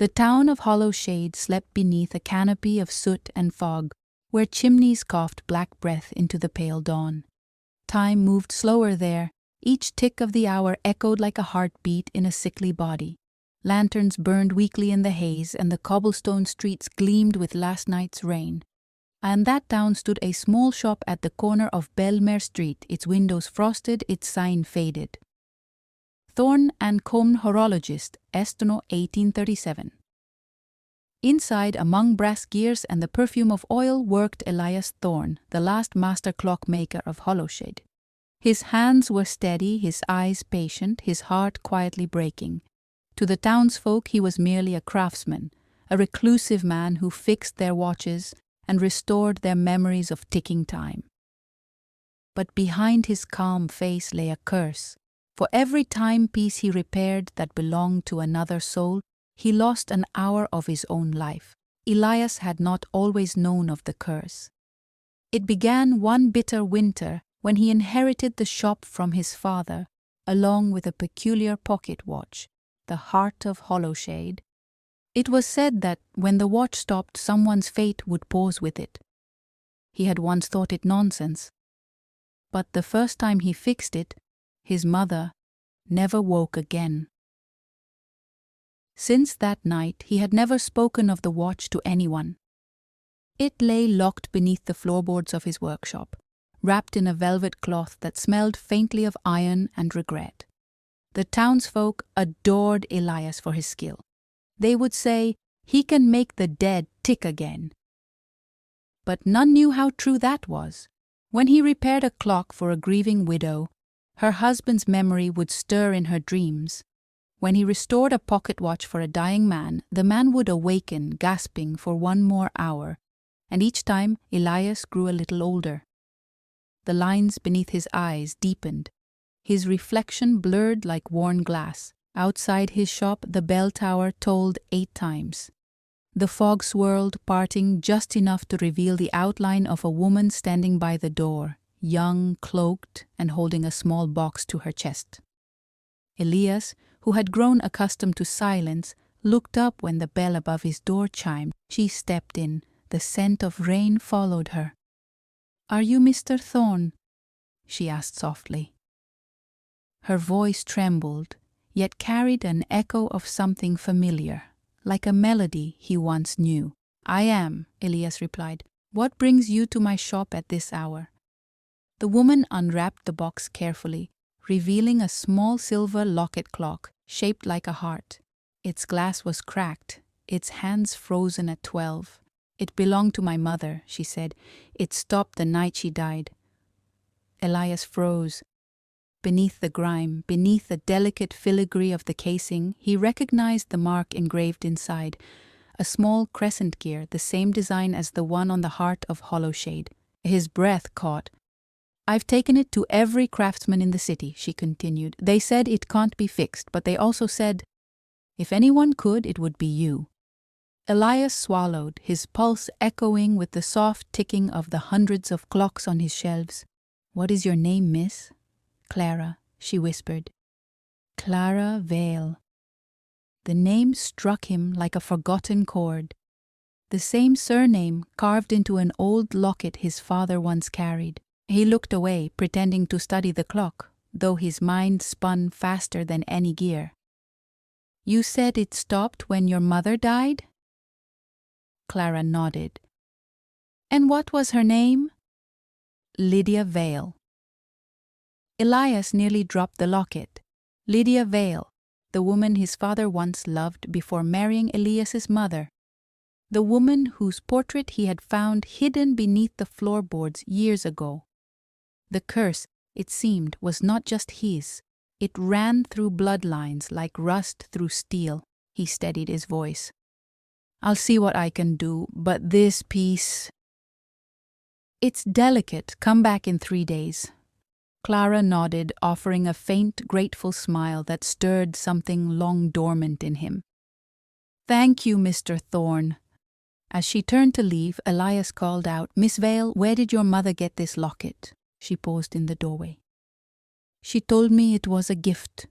The town of Hollowshade slept beneath a canopy of soot and fog, where chimneys coughed black breath into the pale dawn. Time moved slower there. Each tick of the hour echoed like a heartbeat in a sickly body. Lanterns burned weakly in the haze, and the cobblestone streets gleamed with last night's rain. And that town stood a small shop at the corner of Belmere Street, its windows frosted, its sign faded. Thorne and Combe Horologist, Estono 1837. Inside, among brass gears and the perfume of oil, worked Elias Thorne, the last master clockmaker of Hollowshade. His hands were steady, his eyes patient, his heart quietly breaking. To the townsfolk he was merely a craftsman, a reclusive man who fixed their watches and restored their memories of ticking time. But behind his calm face lay a curse. For every timepiece he repaired that belonged to another soul, he lost an hour of his own life. Elias had not always known of the curse. It began one bitter winter when he inherited the shop from his father, along with a peculiar pocket watch, the Heart of Hollowshade. It was said that when the watch stopped, someone's fate would pause with it. He had once thought it nonsense. But the first time he fixed it, his mother never woke again. Since that night, he had never spoken of the watch to anyone. It lay locked beneath the floorboards of his workshop, wrapped in a velvet cloth that smelled faintly of iron and regret. The townsfolk adored Elias for his skill. They would say, "He can make the dead tick again." But none knew how true that was. When he repaired a clock for a grieving widow, her husband's memory would stir in her dreams. When he restored a pocket watch for a dying man, the man would awaken, gasping for one more hour, and each time Elias grew a little older. The lines beneath his eyes deepened. His reflection blurred like worn glass. Outside his shop, the bell tower tolled 8 times. The fog swirled, parting just enough to reveal the outline of a woman standing by the door, young, cloaked, and holding a small box to her chest. Elias, who had grown accustomed to silence, looked up when the bell above his door chimed. She stepped in. The scent of rain followed her. "Are you Mr. Thorne?" she asked softly. Her voice trembled, yet carried an echo of something familiar, like a melody he once knew. "I am," Elias replied. "What brings you to my shop at this hour?" The woman unwrapped the box carefully, revealing a small silver locket clock, shaped like a heart. Its glass was cracked, its hands frozen at 12. "It belonged to my mother," she said. "It stopped the night she died." Elias froze. Beneath the grime, beneath the delicate filigree of the casing, he recognized the mark engraved inside, a small crescent gear, the same design as the one on the Heart of Hollowshade. His breath caught. "I've taken it to every craftsman in the city," she continued. "They said it can't be fixed, but they also said, if anyone could, it would be you." Elias swallowed, his pulse echoing with the soft ticking of the hundreds of clocks on his shelves. "What is your name, miss?" "Clara," she whispered. Clara Vale. The name struck him like a forgotten chord. The same surname carved into an old locket his father once carried. He looked away, pretending to study the clock, though his mind spun faster than any gear. "You said it stopped when your mother died?" Clara nodded. "And what was her name?" "Lydia Vale." Elias nearly dropped the locket. Lydia Vale, the woman his father once loved before marrying Elias's mother. The woman whose portrait he had found hidden beneath the floorboards years ago. The curse, it seemed, was not just his. It ran through bloodlines like rust through steel. He steadied his voice. "I'll see what I can do, but this piece—" "It's delicate. Come back in 3 days." Clara nodded, offering a faint, grateful smile that stirred something long dormant in him. "Thank you, Mr. Thorne." As she turned to leave, Elias called out, "Miss Vale, where did your mother get this locket?" She paused in the doorway. "She told me it was a gift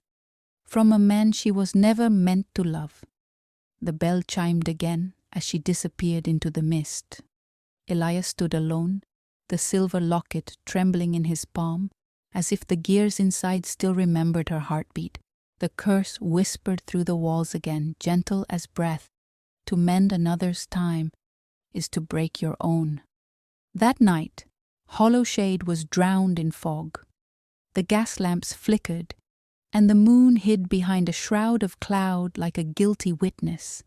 from a man she was never meant to love." The bell chimed again as she disappeared into the mist. Elias stood alone, the silver locket trembling in his palm, as if the gears inside still remembered her heartbeat. The curse whispered through the walls again, gentle as breath. To mend another's time is to break your own. That night, Hollowshade was drowned in fog. The gas lamps flickered, and the moon hid behind a shroud of cloud like a guilty witness.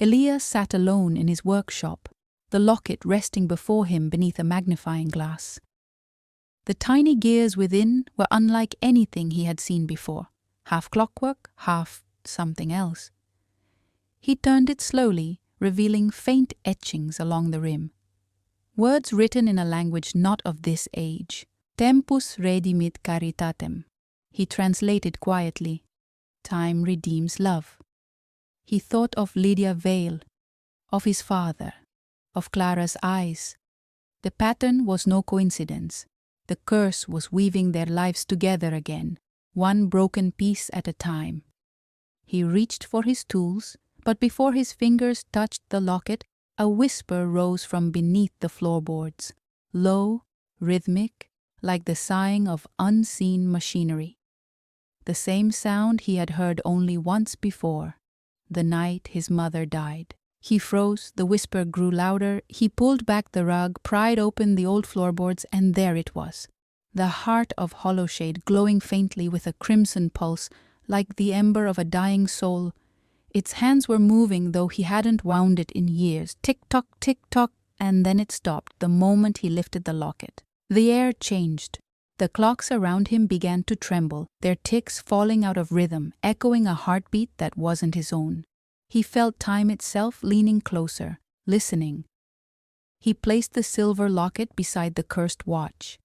Elias sat alone in his workshop, the locket resting before him beneath a magnifying glass. The tiny gears within were unlike anything he had seen before, half clockwork, half something else. He turned it slowly, revealing faint etchings along the rim. Words written in a language not of this age. Tempus redimit caritatem. He translated quietly. Time redeems love. He thought of Lydia Vale, of his father, of Clara's eyes. The pattern was no coincidence. The curse was weaving their lives together again, one broken piece at a time. He reached for his tools, but before his fingers touched the locket, a whisper rose from beneath the floorboards, low, rhythmic, like the sighing of unseen machinery. The same sound he had heard only once before, the night his mother died. He froze, the whisper grew louder, he pulled back the rug, pried open the old floorboards, and there it was. The heart of Hollowshade glowing faintly with a crimson pulse, like the ember of a dying soul. Its hands were moving, though he hadn't wound it in years. Tick-tock, tick-tock, and then it stopped the moment he lifted the locket. The air changed. The clocks around him began to tremble, their ticks falling out of rhythm, echoing a heartbeat that wasn't his own. He felt time itself leaning closer, listening. He placed the silver locket beside the cursed watch.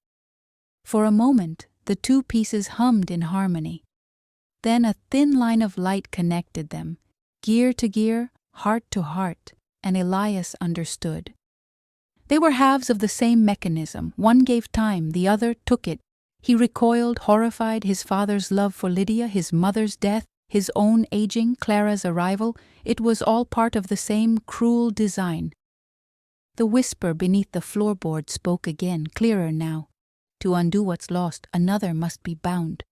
For a moment, the two pieces hummed in harmony. Then a thin line of light connected them, gear to gear, heart to heart, and Elias understood. They were halves of the same mechanism. One gave time, the other took it. He recoiled, horrified, his father's love for Lydia, his mother's death, his own aging, Clara's arrival. It was all part of the same cruel design. The whisper beneath the floorboard spoke again, clearer now. To undo what's lost, another must be bound.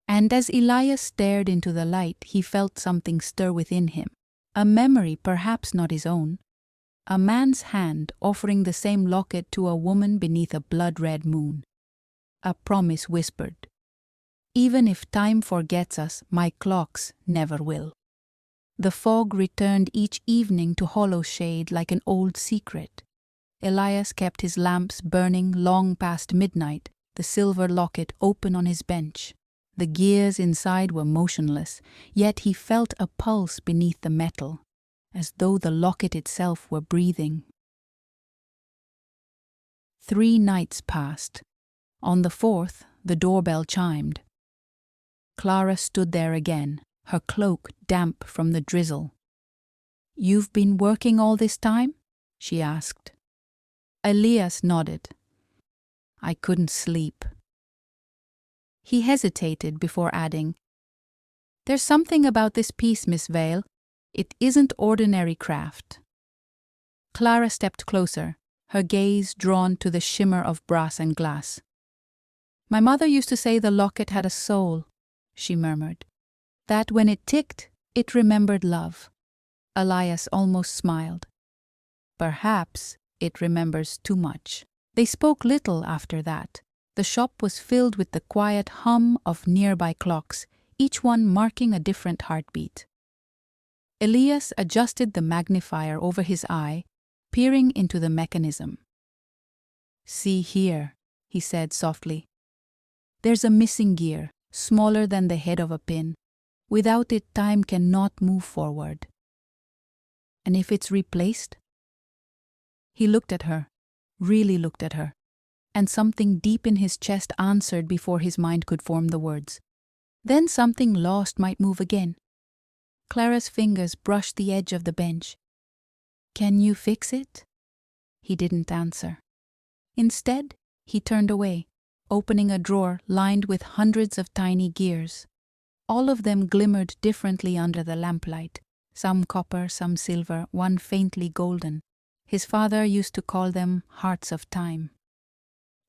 And as Elias stared into the light, he felt something stir within him. A memory, perhaps not his own. A man's hand offering the same locket to a woman beneath a blood-red moon. A promise whispered, "Even if time forgets us, my clocks never will." The fog returned each evening to Hollowshade like an old secret. Elias kept his lamps burning long past midnight, the silver locket open on his bench. The gears inside were motionless, yet he felt a pulse beneath the metal, as though the locket itself were breathing. 3 nights passed. On the 4th, the doorbell chimed. Clara stood there again, her cloak damp from the drizzle. "You've been working all this time?" she asked. Elias nodded. "I couldn't sleep." He hesitated before adding, "There's something about this piece, Miss Vale. It isn't ordinary craft." Clara stepped closer, her gaze drawn to the shimmer of brass and glass. "My mother used to say the locket had a soul," she murmured. "That when it ticked, it remembered love." Elias almost smiled. "Perhaps it remembers too much." They spoke little after that. The shop was filled with the quiet hum of nearby clocks, each one marking a different heartbeat. Elias adjusted the magnifier over his eye, peering into the mechanism. "See here," he said softly. "There's a missing gear, smaller than the head of a pin. Without it, time cannot move forward. And if it's replaced?" He looked at her, really looked at her, and something deep in his chest answered before his mind could form the words. Then something lost might move again. Clara's fingers brushed the edge of the bench. "Can you fix it?" He didn't answer. Instead, he turned away, opening a drawer lined with hundreds of tiny gears. All of them glimmered differently under the lamplight, some copper, some silver, one faintly golden. His father used to call them hearts of time.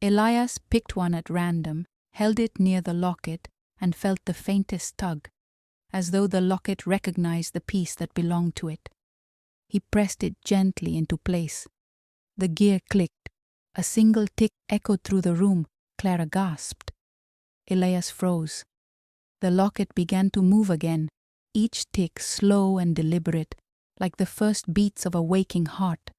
Elias picked one at random, held it near the locket, and felt the faintest tug, as though the locket recognized the piece that belonged to it. He pressed it gently into place. The gear clicked. A single tick echoed through the room. Clara gasped. Elias froze. The locket began to move again, each tick slow and deliberate, like the first beats of a waking heart.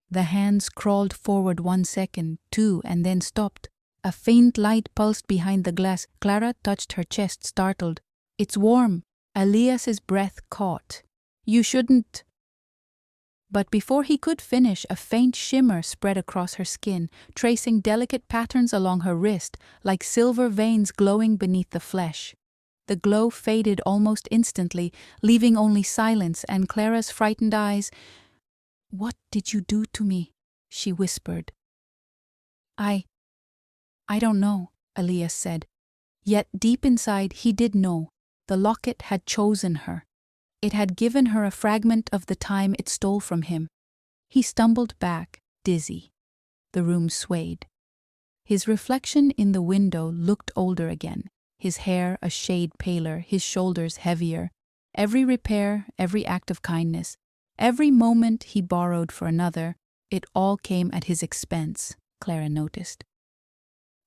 The hands crawled forward 1 second, 2, and then stopped. A faint light pulsed behind the glass. Clara touched her chest, startled. "It's warm." Elias's breath caught. "You shouldn't." But before he could finish, a faint shimmer spread across her skin, tracing delicate patterns along her wrist, like silver veins glowing beneath the flesh. The glow faded almost instantly, leaving only silence and Clara's frightened eyes. "What did you do to me?" she whispered. I don't know," Elias said. Yet deep inside he did know. The locket had chosen her. It had given her a fragment of the time it stole from him. He stumbled back, dizzy. The room swayed. His reflection in the window looked older again, his hair a shade paler, his shoulders heavier. Every repair, every act of kindness, every moment he borrowed for another, it all came at his expense, Clara noticed.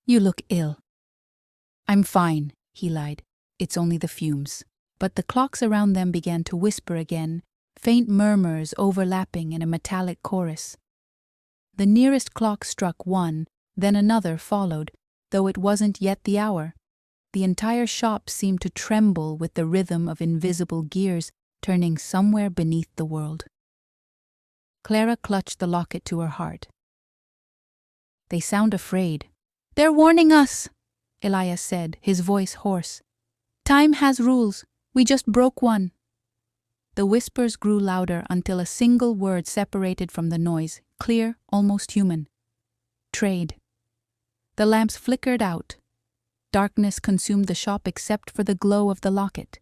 "You look ill." "I'm fine," he lied. "It's only the fumes." But the clocks around them began to whisper again, faint murmurs overlapping in a metallic chorus. The nearest clock struck 1, then another followed, though it wasn't yet the hour. The entire shop seemed to tremble with the rhythm of invisible gears turning somewhere beneath the world. Clara clutched the locket to her heart. "They sound afraid." "They're warning us," Elias said, his voice hoarse. "Time has rules. We just broke one." The whispers grew louder until a single word separated from the noise, clear, almost human. "Trade." The lamps flickered out. Darkness consumed the shop except for the glow of the locket.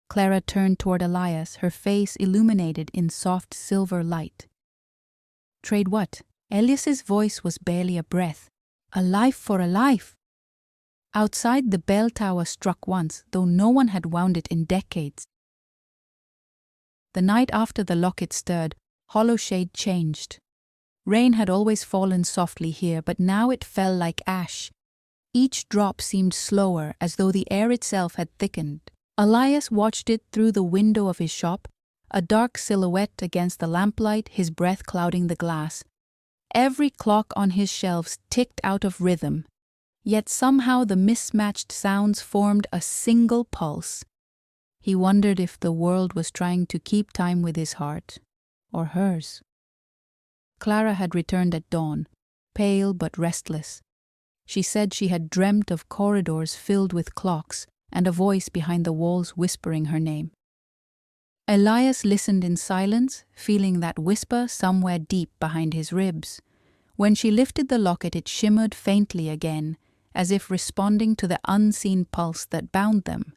Clara turned toward Elias, her face illuminated in soft silver light. "Trade what?" Elias's voice was barely a breath. "A life for a life." Outside, the bell tower struck once, though no one had wound it in decades. The night after the locket stirred, Hollowshade changed. Rain had always fallen softly here, but now it fell like ash. Each drop seemed slower, as though the air itself had thickened. Elias watched it through the window of his shop, a dark silhouette against the lamplight, his breath clouding the glass. Every clock on his shelves ticked out of rhythm. Yet somehow the mismatched sounds formed a single pulse. He wondered if the world was trying to keep time with his heart, or hers. Clara had returned at dawn, pale but restless. She said she had dreamt of corridors filled with clocks and a voice behind the walls whispering her name. Elias listened in silence, feeling that whisper somewhere deep behind his ribs. When she lifted the locket, it shimmered faintly again, as if responding to the unseen pulse that bound them.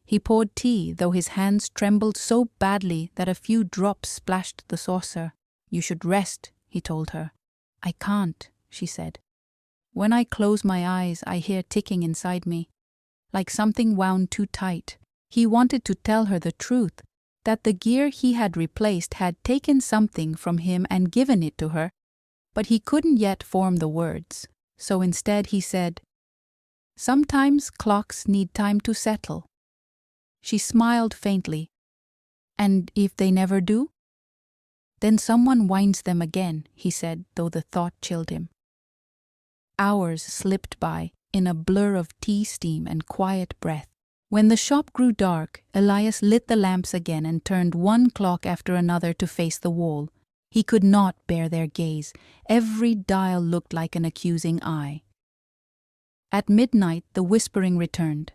He poured tea, though his hands trembled so badly that a few drops splashed the saucer. "You should rest," he told her. "I can't," she said. "When I close my eyes, I hear ticking inside me, like something wound too tight." He wanted to tell her the truth, that the gear he had replaced had taken something from him and given it to her, but he couldn't yet form the words. So instead he said, "Sometimes clocks need time to settle." She smiled faintly. "And if they never do?" "Then someone winds them again," he said, though the thought chilled him. Hours slipped by, in a blur of tea steam and quiet breath. When the shop grew dark, Elias lit the lamps again and turned one clock after another to face the wall. He could not bear their gaze. Every dial looked like an accusing eye. At midnight, the whispering returned.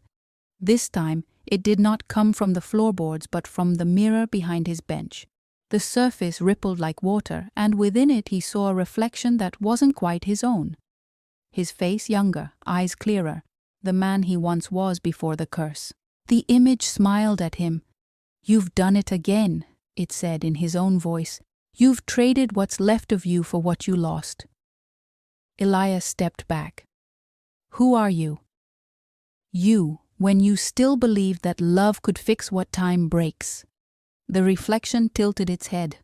This time, it did not come from the floorboards but from the mirror behind his bench. The surface rippled like water, and within it he saw a reflection that wasn't quite his own. His face younger, eyes clearer, the man he once was before the curse. The image smiled at him. "You've done it again," it said in his own voice. "You've traded what's left of you for what you lost." Elias stepped back. "Who are you?" "You, when you still believed that love could fix what time breaks." The reflection tilted its head.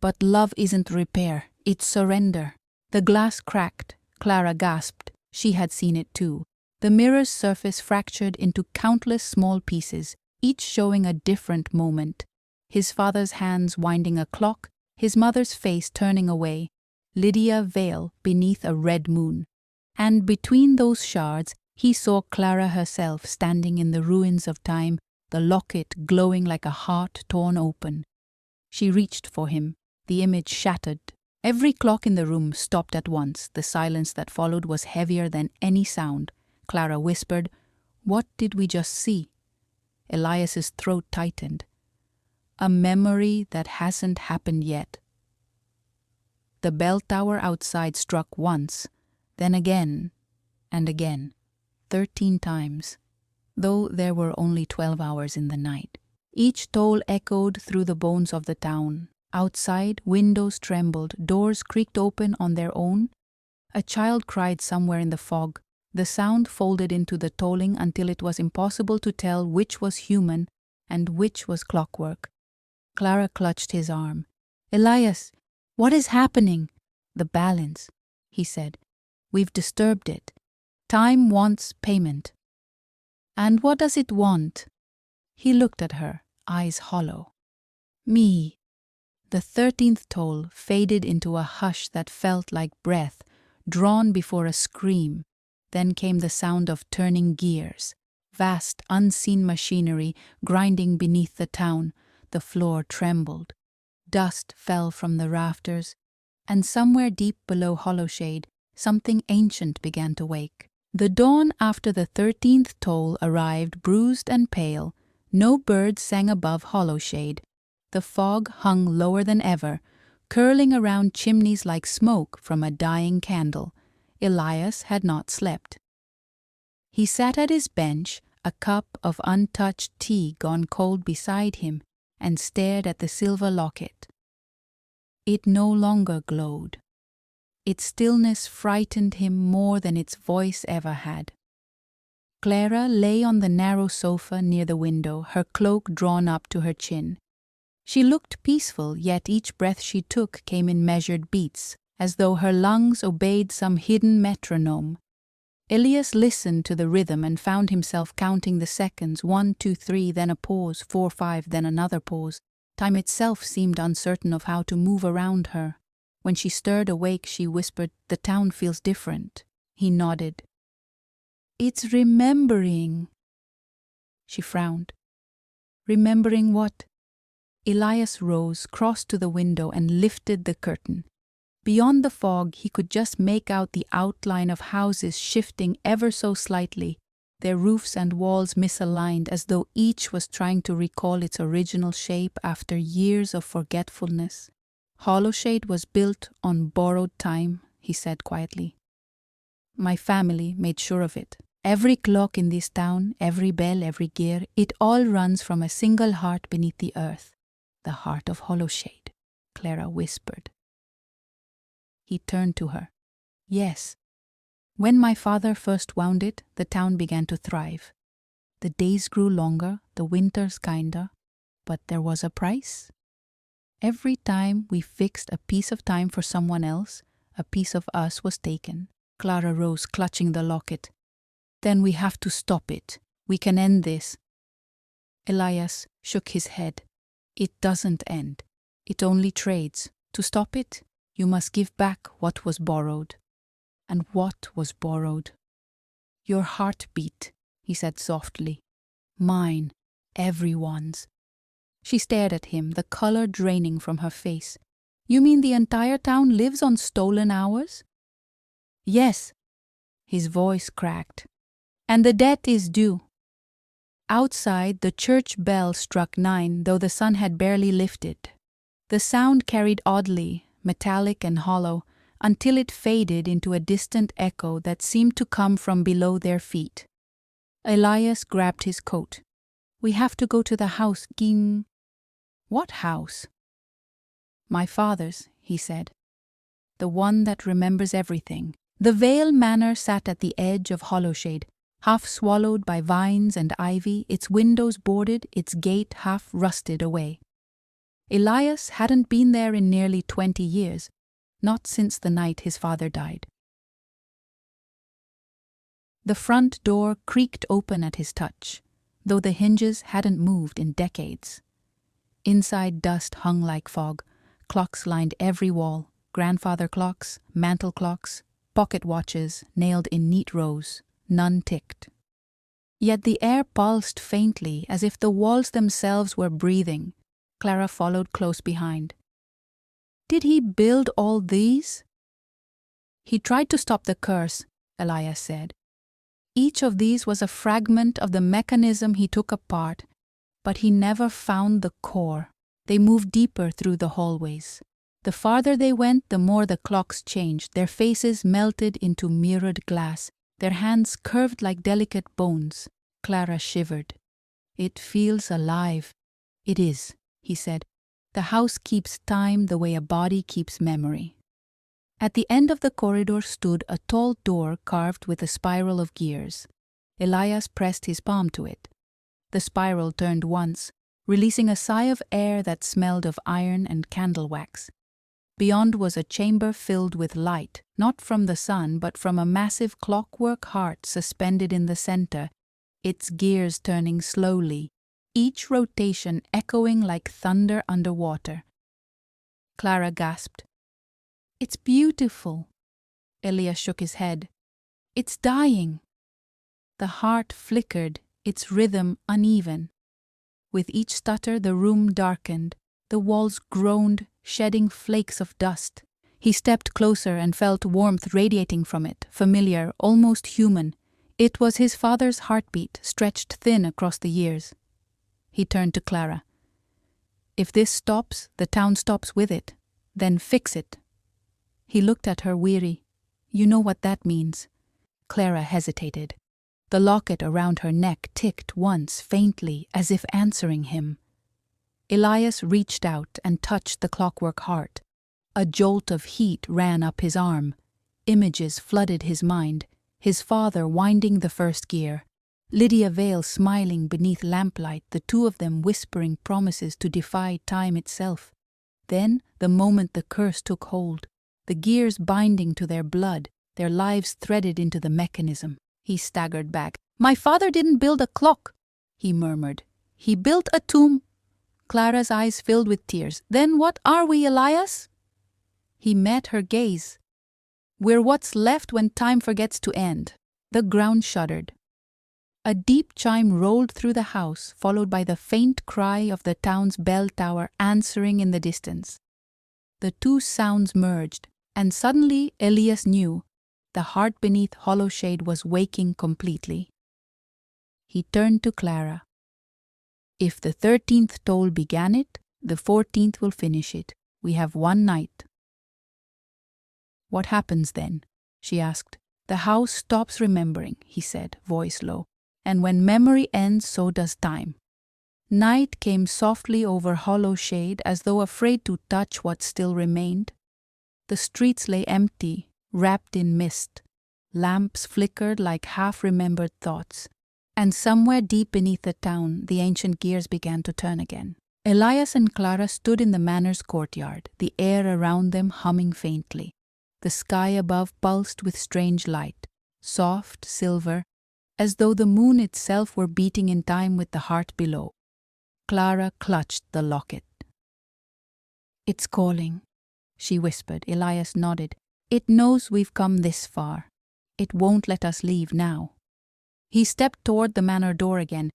"But love isn't repair, it's surrender." The glass cracked. Clara gasped. She had seen it too. The mirror's surface fractured into countless small pieces, each showing a different moment. His father's hands winding a clock, his mother's face turning away, Lydia veil beneath a red moon. And between those shards, he saw Clara herself standing in the ruins of time, the locket glowing like a heart torn open. She reached for him. The image shattered. Every clock in the room stopped at once. The silence that followed was heavier than any sound. Clara whispered, "What did we just see?" Elias's throat tightened. "A memory that hasn't happened yet." The bell tower outside struck once, then again, and again, 13 times, though there were only 12 hours in the night. Each toll echoed through the bones of the town. Outside, windows trembled, doors creaked open on their own. A child cried somewhere in the fog. The sound folded into the tolling until it was impossible to tell which was human and which was clockwork. Clara clutched his arm. "Elias, what is happening?" "The balance," he said. "We've disturbed it. Time wants payment." "And what does it want?" He looked at her, eyes hollow. "Me." The 13th toll faded into a hush that felt like breath, drawn before a scream. Then came the sound of turning gears, vast, unseen machinery grinding beneath the town. The floor trembled. Dust fell from the rafters, and somewhere deep below Hollowshade, something ancient began to wake. The dawn after the 13th toll arrived bruised and pale. No birds sang above Hollowshade. The fog hung lower than ever, curling around chimneys like smoke from a dying candle. Elias had not slept. He sat at his bench, a cup of untouched tea gone cold beside him, and stared at the silver locket. It no longer glowed. Its stillness frightened him more than its voice ever had. Clara lay on the narrow sofa near the window, her cloak drawn up to her chin. She looked peaceful, yet each breath she took came in measured beats, as though her lungs obeyed some hidden metronome. Elias listened to the rhythm and found himself counting the seconds, 1, 2, 3, then a pause, 4, 5, then another pause. Time itself seemed uncertain of how to move around her. When she stirred awake, she whispered, "The town feels different." He nodded. "It's remembering." She frowned. "Remembering what?" Elias rose, crossed to the window, and lifted the curtain. Beyond the fog, he could just make out the outline of houses shifting ever so slightly, their roofs and walls misaligned as though each was trying to recall its original shape after years of forgetfulness. "Hollowshade was built on borrowed time," he said quietly. "My family made sure of it. Every clock in this town, every bell, every gear, it all runs from a single heart beneath the earth. The heart of Hollowshade," Clara whispered. He turned to her. "Yes. When my father first wound it, the town began to thrive. The days grew longer, the winters kinder, but there was a price. Every time we fixed a piece of time for someone else, a piece of us was taken." Clara rose, clutching the locket. "Then we have to stop it. We can end this." Elias shook his head. "It doesn't end. It only trades. To stop it, you must give back what was borrowed." "And what was borrowed?" "Your heartbeat," he said softly. "Mine. Everyone's." She stared at him, the color draining from her face. "You mean the entire town lives on stolen hours?" "Yes." His voice cracked. "And the debt is due." Outside, the church bell struck 9, though the sun had barely lifted. The sound carried oddly, metallic and hollow, until it faded into a distant echo that seemed to come from below their feet. Elias grabbed his coat. "We have to go to the house, Ging." "What house?" "My father's," he said. "The one that remembers everything." The Vale Manor sat at the edge of Hollowshade, half swallowed by vines and ivy, its windows boarded, its gate half rusted away. Elias hadn't been there in nearly 20 years, not since the night his father died. The front door creaked open at his touch, though the hinges hadn't moved in decades. Inside, dust hung like fog. Clocks lined every wall, grandfather clocks, mantel clocks, pocket watches nailed in neat rows, none ticked. Yet the air pulsed faintly, as if the walls themselves were breathing. Clara followed close behind. "Did he build all these?" "He tried to stop the curse," Elias said. "Each of these was a fragment of the mechanism he took apart, but he never found the core." They moved deeper through the hallways. The farther they went, the more the clocks changed. Their faces melted into mirrored glass, their hands curved like delicate bones. Clara shivered. "It feels alive." "It is," he said. "The house keeps time the way a body keeps memory." At the end of the corridor stood a tall door carved with a spiral of gears. Elias pressed his palm to it. The spiral turned once, releasing a sigh of air that smelled of iron and candle wax. Beyond was a chamber filled with light, not from the sun, but from a massive clockwork heart suspended in the center, its gears turning slowly, each rotation echoing like thunder underwater. Clara gasped. "It's beautiful." Elias shook his head. "It's dying." The heart flickered, its rhythm uneven. With each stutter, the room darkened. The walls groaned, shedding flakes of dust. He stepped closer and felt warmth radiating from it, familiar, almost human. It was his father's heartbeat, stretched thin across the years. He turned to Clara. "If this stops, the town stops with it. Then fix it." He looked at her weary. "You know what that means." Clara hesitated. The locket around her neck ticked once, faintly, as if answering him. Elias reached out and touched the clockwork heart. A jolt of heat ran up his arm. Images flooded his mind. His father winding the first gear. Lydia Vale smiling beneath lamplight, the two of them whispering promises to defy time itself. Then, the moment the curse took hold, the gears binding to their blood, their lives threaded into the mechanism. He staggered back. "My father didn't build a clock," he murmured. "He built a tomb." Clara's eyes filled with tears. "Then what are we, Elias?" He met her gaze. "We're what's left when time forgets to end." The ground shuddered. A deep chime rolled through the house, followed by the faint cry of the town's bell tower answering in the distance. The two sounds merged, and suddenly Elias knew. The heart beneath Hollowshade was waking completely. He turned to Clara. "If the 13th toll began it, the 14th will finish it. We have one night." "What happens then?" she asked. "The house stops remembering," he said, voice low. "And when memory ends, so does time." Night came softly over Hollowshade, as though afraid to touch what still remained. The streets lay empty, wrapped in mist. Lamps flickered like half-remembered thoughts. And somewhere deep beneath the town, the ancient gears began to turn again. Elias and Clara stood in the manor's courtyard, the air around them humming faintly. The sky above pulsed with strange light, soft, silver, as though the moon itself were beating in time with the heart below. Clara clutched the locket. "It's calling," she whispered. Elias nodded. "It knows we've come this far. It won't let us leave now." He stepped toward the manor door again,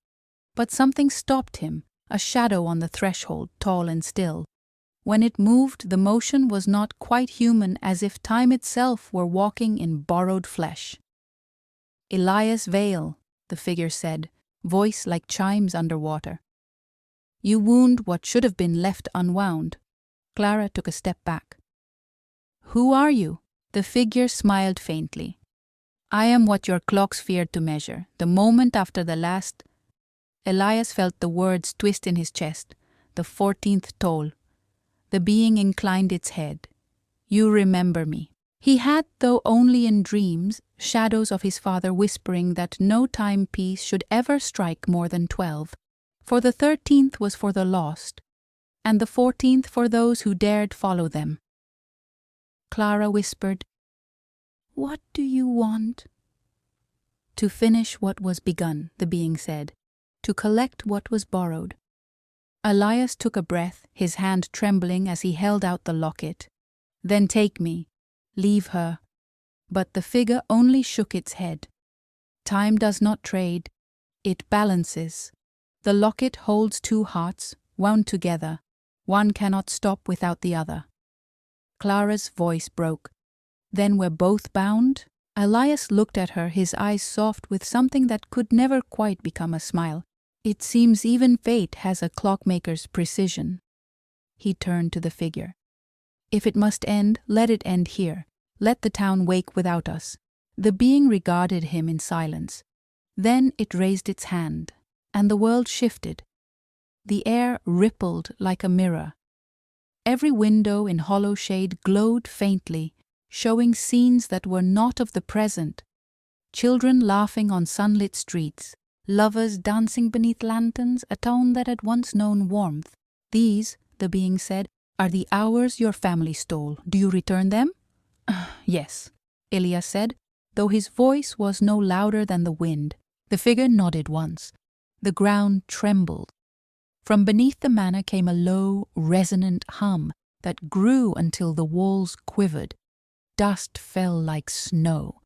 but something stopped him, a shadow on the threshold, tall and still. When it moved, the motion was not quite human, as if time itself were walking in borrowed flesh. "Elias Vale," the figure said, voice like chimes underwater. "You wound what should have been left unwound." Clara took a step back. "Who are you?" The figure smiled faintly. "I am what your clocks feared to measure. The moment after the last..." Elias felt the words twist in his chest. The 14th toll. The being inclined its head. You remember me. He had, though only in dreams, shadows of his father whispering that no timepiece should ever strike more than 12, for the 13th was for the lost, and the 14th for those who dared follow them. Clara whispered, "What do you want?" "To finish what was begun," the being said, "to collect what was borrowed." Elias took a breath, his hand trembling as he held out the locket. "Then take me. Leave her." But the figure only shook its head. Time does not trade. It balances. The locket holds two hearts, wound together. One cannot stop without the other. Clara's voice broke. "Then we're both bound?" Elias looked at her, his eyes soft with something that could never quite become a smile. "It seems even fate has a clockmaker's precision." He turned to the figure. "If it must end, let it end here. Let the town wake without us." The being regarded him in silence. Then it raised its hand, and the world shifted. The air rippled like a mirror. Every window in hollow shade glowed faintly, showing scenes that were not of the present. Children laughing on sunlit streets, lovers dancing beneath lanterns, a town that had once known warmth. "These," the being said, "are the hours your family stole. Do you return them?" "Yes," Elias said, though his voice was no louder than the wind. The figure nodded once. The ground trembled. From beneath the manor came a low, resonant hum that grew until the walls quivered. Dust fell like snow.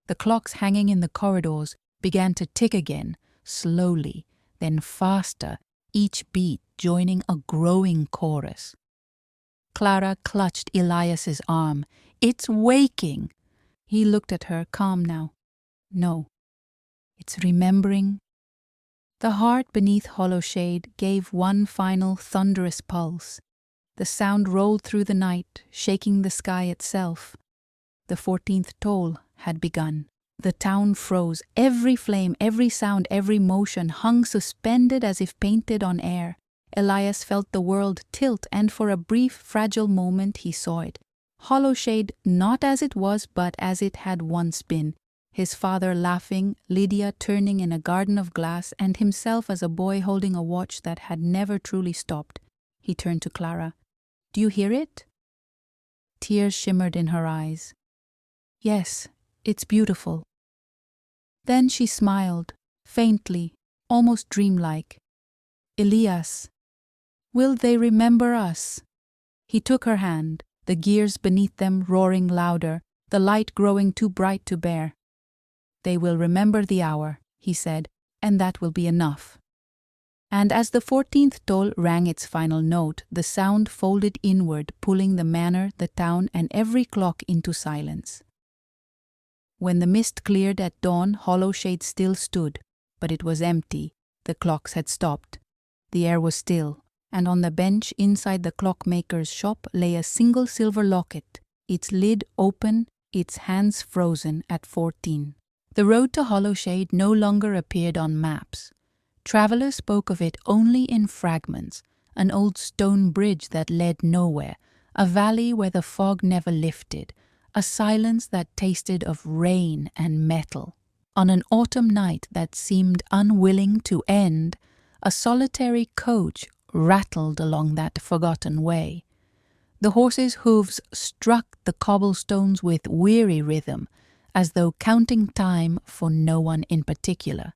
The clocks hanging in the corridors began to tick again, slowly, then faster, each beat joining a growing chorus. Clara clutched Elias's arm. "It's waking!" He looked at her, calm now. "No, it's remembering." The heart beneath hollow shade gave one final thunderous pulse. The sound rolled through the night, shaking the sky itself. The 14th toll had begun. The town froze. Every flame, every sound, every motion hung suspended as if painted on air. Elias felt the world tilt, and for a brief, fragile moment he saw it. Hollow shade, not as it was, but as it had once been. His father laughing, Lydia turning in a garden of glass, and himself as a boy holding a watch that had never truly stopped. He turned to Clara. "Do you hear it?" Tears shimmered in her eyes. "Yes, it's beautiful." Then she smiled, faintly, almost dreamlike. "Elias, will they remember us?" He took her hand, the gears beneath them roaring louder, the light growing too bright to bear. "They will remember the hour," he said, "and that will be enough." And as the 14th toll rang its final note, the sound folded inward, pulling the manor, the town, and every clock into silence. When the mist cleared at dawn, Hollowshade still stood, but it was empty. The clocks had stopped. The air was still, and on the bench inside the clockmaker's shop lay a single silver locket, its lid open, its hands frozen at 14. The road to Hollowshade no longer appeared on maps. Travelers spoke of it only in fragments, an old stone bridge that led nowhere, a valley where the fog never lifted, a silence that tasted of rain and metal. On an autumn night that seemed unwilling to end, a solitary coach rattled along that forgotten way. The horses' hooves struck the cobblestones with weary rhythm, as though counting time for no one in particular.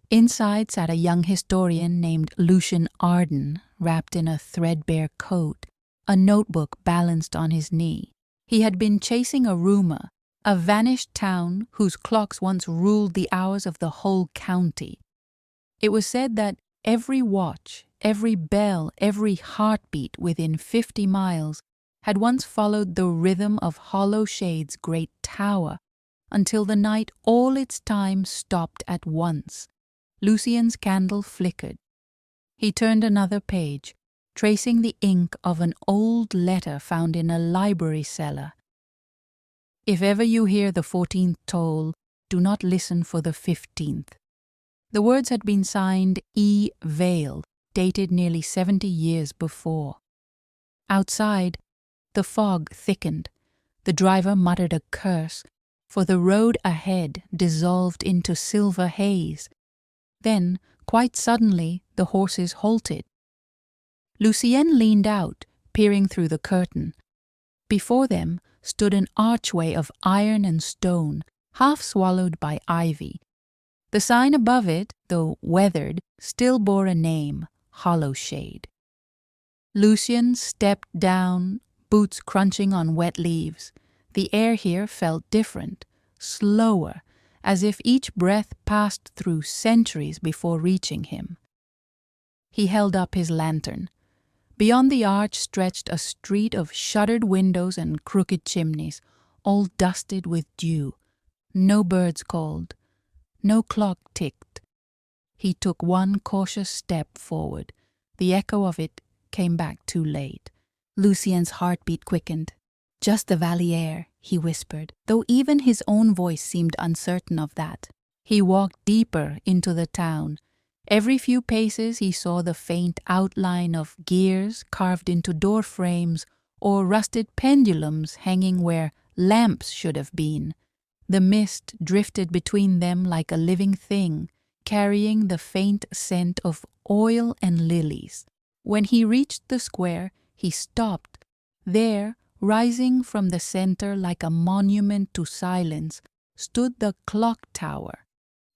Inside sat a young historian named Lucian Arden, wrapped in a threadbare coat, a notebook balanced on his knee. He had been chasing a rumor, a vanished town whose clocks once ruled the hours of the whole county. It was said that every watch, every bell, every heartbeat within 50 miles had once followed the rhythm of Hollowshade's great tower, until the night all its time stopped at once. Lucian's candle flickered. He turned another page, tracing the ink of an old letter found in a library cellar. "If ever you hear the 14th toll, do not listen for the 15th. The words had been signed E. Vale, dated nearly 70 years before. Outside, the fog thickened. The driver muttered a curse, for the road ahead dissolved into silver haze. Then, quite suddenly, the horses halted. Lucien leaned out, peering through the curtain. Before them stood an archway of iron and stone, half swallowed by ivy. The sign above it, though weathered, still bore a name, Hollowshade. Lucien stepped down, boots crunching on wet leaves. The air here felt different, slower, as if each breath passed through centuries before reaching him. He held up his lantern. Beyond the arch stretched a street of shuttered windows and crooked chimneys, all dusted with dew. No birds called. No clock ticked. He took one cautious step forward. The echo of it came back too late. Lucien's heartbeat quickened. "Just the valley air," he whispered, though even his own voice seemed uncertain of that. He walked deeper into the town. Every few paces he saw the faint outline of gears carved into door frames or rusted pendulums hanging where lamps should have been. The mist drifted between them like a living thing, carrying the faint scent of oil and lilies. When he reached the square, he stopped. There, rising from the center like a monument to silence, stood the clock tower.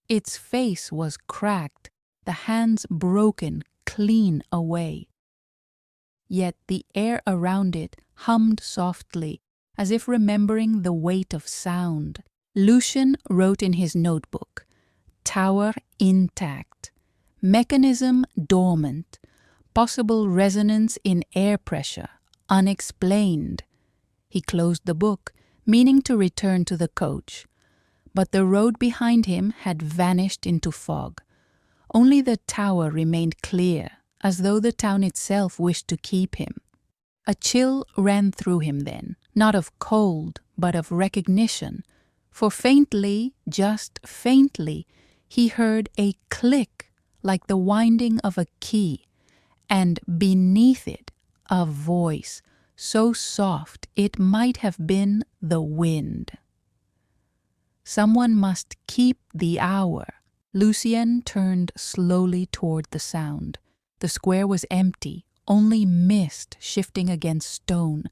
Its face was cracked, the hands broken clean away. Yet the air around it hummed softly, as if remembering the weight of sound. Lucien wrote in his notebook, "Tower intact, mechanism dormant, possible resonance in air pressure, unexplained." He closed the book, meaning to return to the coach. But the road behind him had vanished into fog. Only the tower remained clear, as though the town itself wished to keep him. A chill ran through him then, not of cold, but of recognition, for faintly, just faintly, he heard a click like the winding of a key, and beneath it a voice, so soft it might have been the wind. Someone must keep the hour. Lucien turned slowly toward the sound. The square was empty, only mist shifting against stone.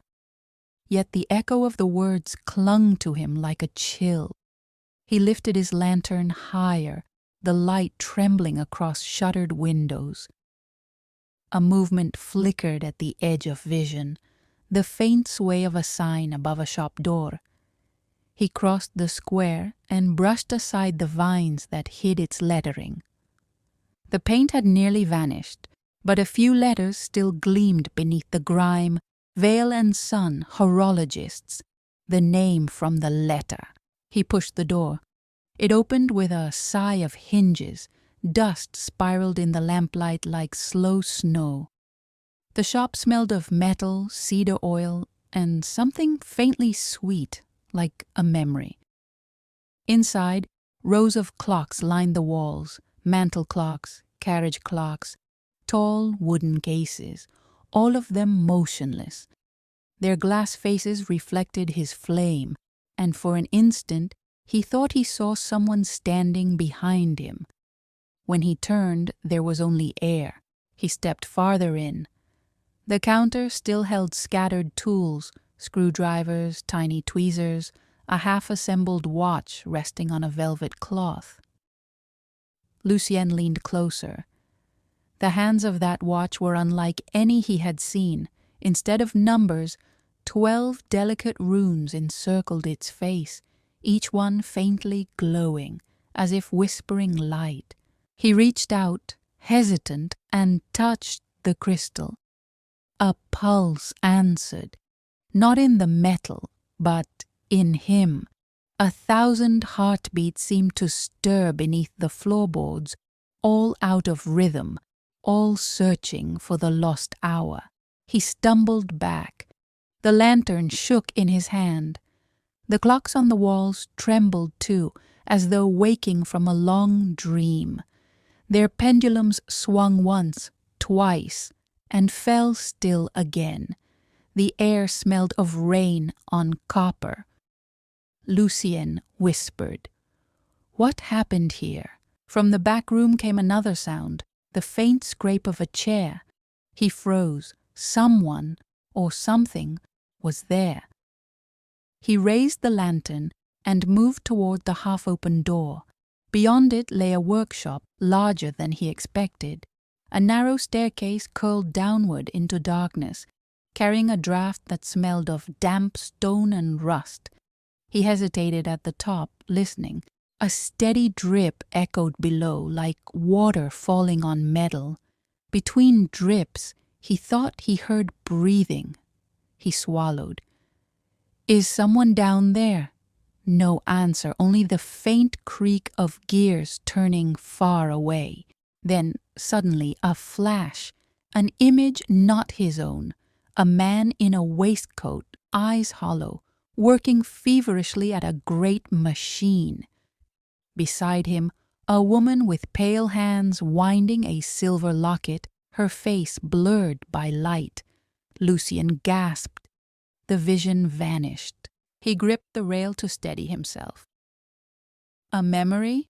Yet the echo of the words clung to him like a chill. He lifted his lantern higher, the light trembling across shuttered windows. A movement flickered at the edge of vision, the faint sway of a sign above a shop door. He crossed the square and brushed aside the vines that hid its lettering. The paint had nearly vanished, but a few letters still gleamed beneath the grime. Vale and Son, horologists, the name from the letter. He pushed the door. It opened with a sigh of hinges. Dust spiraled in the lamplight like slow snow. The shop smelled of metal, cedar oil, and something faintly sweet, like a memory. Inside, rows of clocks lined the walls, mantel clocks, carriage clocks, tall wooden cases, all of them motionless. Their glass faces reflected his flame, and for an instant he thought he saw someone standing behind him. When he turned, there was only air. He stepped farther in. The counter still held scattered tools, screwdrivers, tiny tweezers, a half-assembled watch resting on a velvet cloth. Lucien leaned closer. The hands of that watch were unlike any he had seen. Instead of numbers, 12 delicate runes encircled its face, each one faintly glowing, as if whispering light. He reached out, hesitant, and touched the crystal. A pulse answered, not in the metal, but in him. 1,000 heartbeats seemed to stir beneath the floorboards, all out of rhythm, all searching for the lost hour. He stumbled back. The lantern shook in his hand. The clocks on the walls trembled too, as though waking from a long dream. Their pendulums swung once, twice and fell still again. The air smelled of rain on copper. Lucien whispered, "What happened here?" From the back room came another sound, the faint scrape of a chair. He froze. Someone, or something, was there. He raised the lantern and moved toward the half-open door. Beyond it lay a workshop larger than he expected. A narrow staircase curled downward into darkness, carrying a draught that smelled of damp stone and rust. He hesitated at the top, listening. A steady drip echoed below, like water falling on metal. Between drips, he thought he heard breathing. He swallowed. "Is someone down there?" No answer, only the faint creak of gears turning far away. Then, suddenly, a flash, an image not his own. A man in a waistcoat, eyes hollow, working feverishly at a great machine. Beside him, a woman with pale hands winding a silver locket, her face blurred by light. Lucien gasped. The vision vanished. He gripped the rail to steady himself. A memory?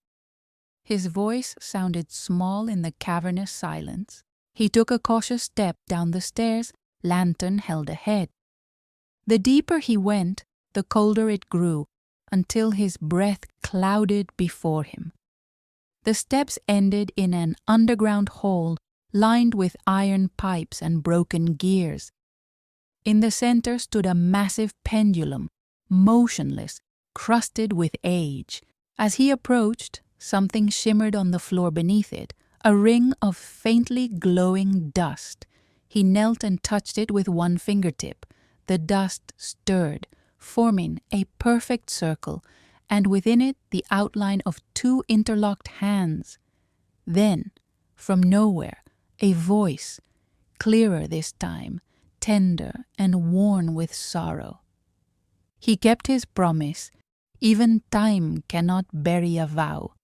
His voice sounded small in the cavernous silence. He took a cautious step down the stairs, lantern held ahead. The deeper he went, the colder it grew, until his breath clouded before him. The steps ended in an underground hall lined with iron pipes and broken gears. In the center stood a massive pendulum, motionless, crusted with age. As he approached, something shimmered on the floor beneath it, a ring of faintly glowing dust. He knelt and touched it with one fingertip. The dust stirred, forming a perfect circle, and within it the outline of two interlocked hands. Then, from nowhere, a voice, clearer this time, tender and worn with sorrow. He kept his promise. Even time cannot bury a vow.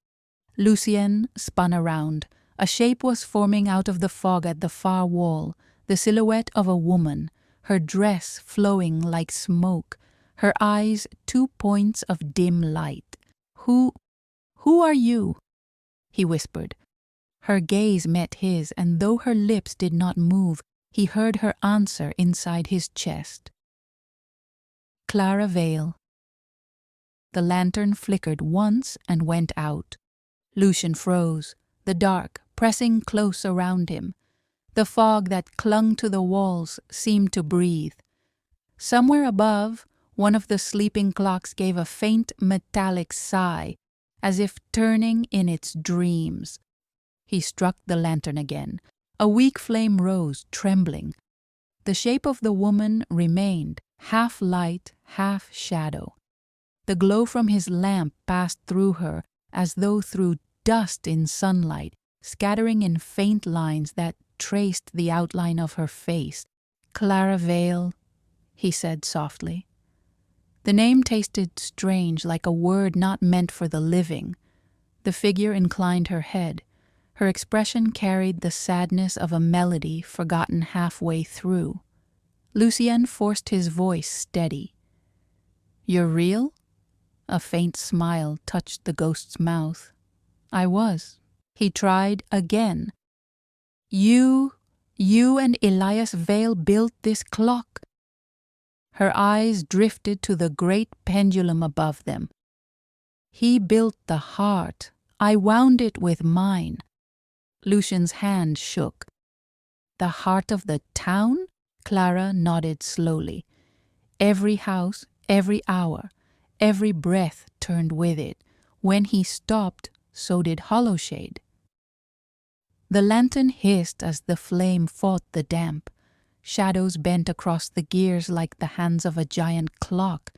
Lucien spun around. A shape was forming out of the fog at the far wall, the silhouette of a woman, her dress flowing like smoke, her eyes 2 points of dim light. Who are you?" he whispered. Her gaze met his, and though her lips did not move, he heard her answer inside his chest. "Clara Vale." The lantern flickered once and went out. Lucien froze, the dark pressing close around him. The fog that clung to the walls seemed to breathe. Somewhere above, one of the sleeping clocks gave a faint metallic sigh, as if turning in its dreams. He struck the lantern again. A weak flame rose, trembling. The shape of the woman remained, half light, half shadow. The glow from his lamp passed through her as though through dust in sunlight, scattering in faint lines that traced the outline of her face. "Clara Vale," he said softly. The name tasted strange, like a word not meant for the living. The figure inclined her head. Her expression carried the sadness of a melody forgotten halfway through. Lucien forced his voice steady. "You're real?" A faint smile touched the ghost's mouth. "I was." He tried again. You and Elias Vale built this clock." Her eyes drifted to the great pendulum above them. "He built the heart. I wound it with mine." Lucien's hand shook. "The heart of the town?" Clara nodded slowly. Every house, every hour, every breath turned with it. When he stopped, so did Hollowshade. The lantern hissed as the flame fought the damp. Shadows bent across the gears like the hands of a giant clock.